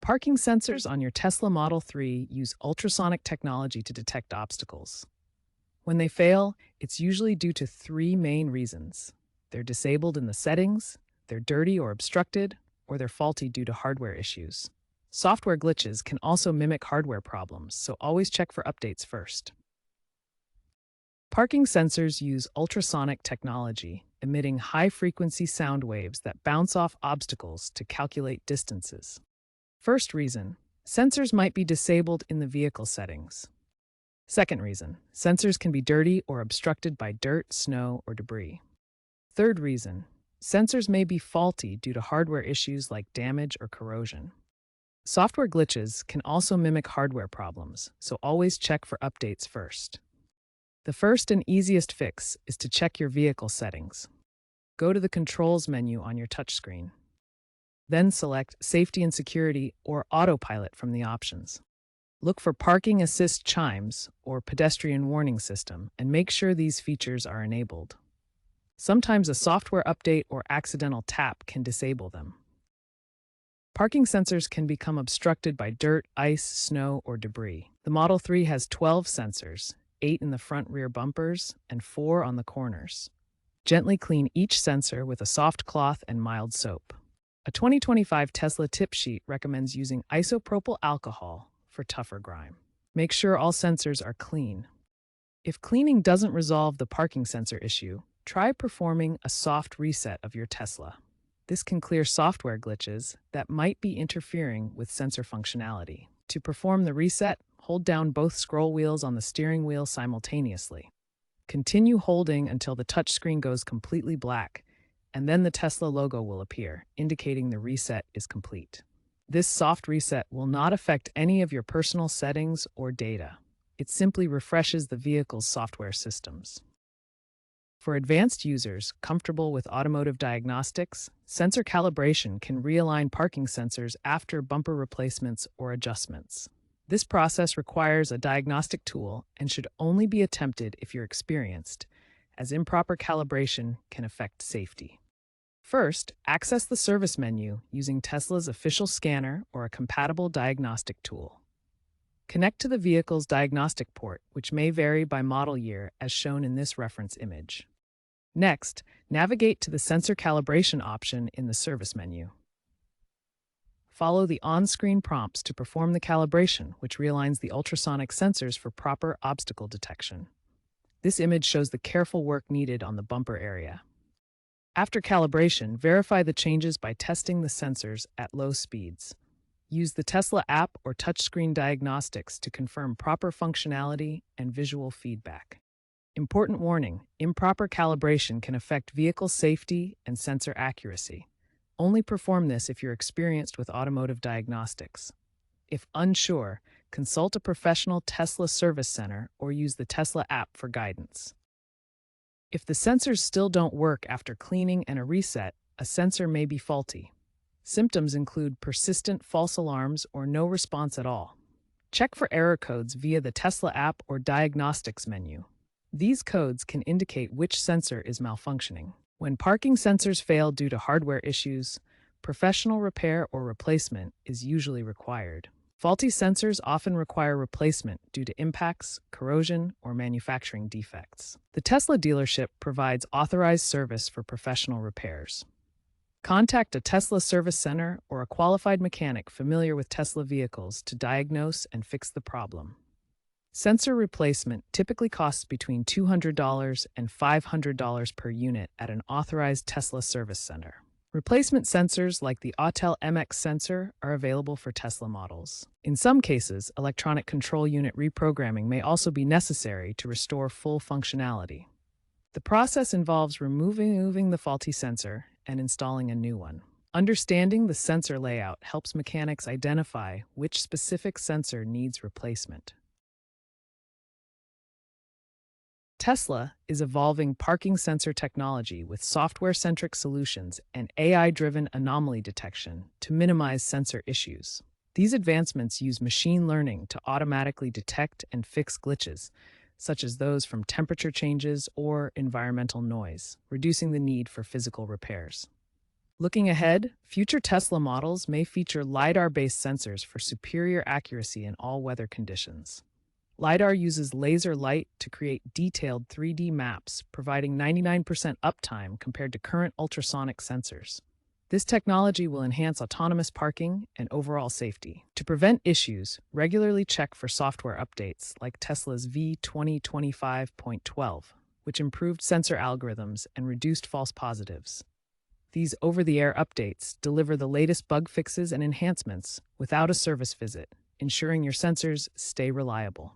Parking sensors on your Tesla Model 3 use ultrasonic technology to detect obstacles. When they fail, it's usually due to three main reasons. They're disabled in the settings, they're dirty or obstructed, or they're faulty due to hardware issues. Software glitches can also mimic hardware problems, so always check for updates first. Parking sensors use ultrasonic technology, emitting high-frequency sound waves that bounce off obstacles to calculate distances. First reason, sensors might be disabled in the vehicle settings. Second reason, sensors can be dirty or obstructed by dirt, snow, or debris. Third reason, sensors may be faulty due to hardware issues like damage or corrosion. Software glitches can also mimic hardware problems, so always check for updates first. The first and easiest fix is to check your vehicle settings. Go to the Controls menu on your touchscreen. Then select Safety and Security or Autopilot from the options. Look for Parking Assist Chimes or Pedestrian Warning System and make sure these features are enabled. Sometimes a software update or accidental tap can disable them. Parking sensors can become obstructed by dirt, ice, snow, or debris. The Model 3 has 12 sensors, 8 in the front rear bumpers and 4 on the corners. Gently clean each sensor with a soft cloth and mild soap. A 2025 Tesla tip sheet recommends using isopropyl alcohol for tougher grime. Make sure all sensors are clean. If cleaning doesn't resolve the parking sensor issue, try performing a soft reset of your Tesla. This can clear software glitches that might be interfering with sensor functionality. To perform the reset, hold down both scroll wheels on the steering wheel simultaneously. Continue holding until the touchscreen goes completely black, and then the Tesla logo will appear, indicating the reset is complete. This soft reset will not affect any of your personal settings or data. It simply refreshes the vehicle's software systems. For advanced users comfortable with automotive diagnostics, sensor calibration can realign parking sensors after bumper replacements or adjustments. This process requires a diagnostic tool and should only be attempted if you're experienced, as improper calibration can affect safety. First, access the service menu using Tesla's official scanner or a compatible diagnostic tool. Connect to the vehicle's diagnostic port, which may vary by model year as shown in this reference image. Next, navigate to the sensor calibration option in the service menu. Follow the on-screen prompts to perform the calibration, which realigns the ultrasonic sensors for proper obstacle detection. This image shows the careful work needed on the bumper area. After calibration, verify the changes by testing the sensors at low speeds. Use the Tesla app or touchscreen diagnostics to confirm proper functionality and visual feedback. Important warning: improper calibration can affect vehicle safety and sensor accuracy. Only perform this if you're experienced with automotive diagnostics. If unsure, consult a professional Tesla service center or use the Tesla app for guidance. If the sensors still don't work after cleaning and a reset, a sensor may be faulty. Symptoms include persistent false alarms or no response at all. Check for error codes via the Tesla app or diagnostics menu. These codes can indicate which sensor is malfunctioning. When parking sensors fail due to hardware issues, professional repair or replacement is usually required. Faulty sensors often require replacement due to impacts, corrosion, or manufacturing defects. The Tesla dealership provides authorized service for professional repairs. Contact a Tesla service center or a qualified mechanic familiar with Tesla vehicles to diagnose and fix the problem. Sensor replacement typically costs between $200 and $500 per unit at an authorized Tesla service center. Replacement sensors like the Autel MX sensor are available for Tesla models. In some cases, electronic control unit reprogramming may also be necessary to restore full functionality. The process involves removing the faulty sensor and installing a new one. Understanding the sensor layout helps mechanics identify which specific sensor needs replacement. Tesla is evolving parking sensor technology with software-centric solutions and AI-driven anomaly detection to minimize sensor issues. These advancements use machine learning to automatically detect and fix glitches, such as those from temperature changes or environmental noise, reducing the need for physical repairs. Looking ahead, future Tesla models may feature LiDAR-based sensors for superior accuracy in all weather conditions. LiDAR uses laser light to create detailed 3D maps, providing 99% uptime compared to current ultrasonic sensors. This technology will enhance autonomous parking and overall safety. To prevent issues, regularly check for software updates like Tesla's V2025.12, which improved sensor algorithms and reduced false positives. These over-the-air updates deliver the latest bug fixes and enhancements without a service visit, ensuring your sensors stay reliable.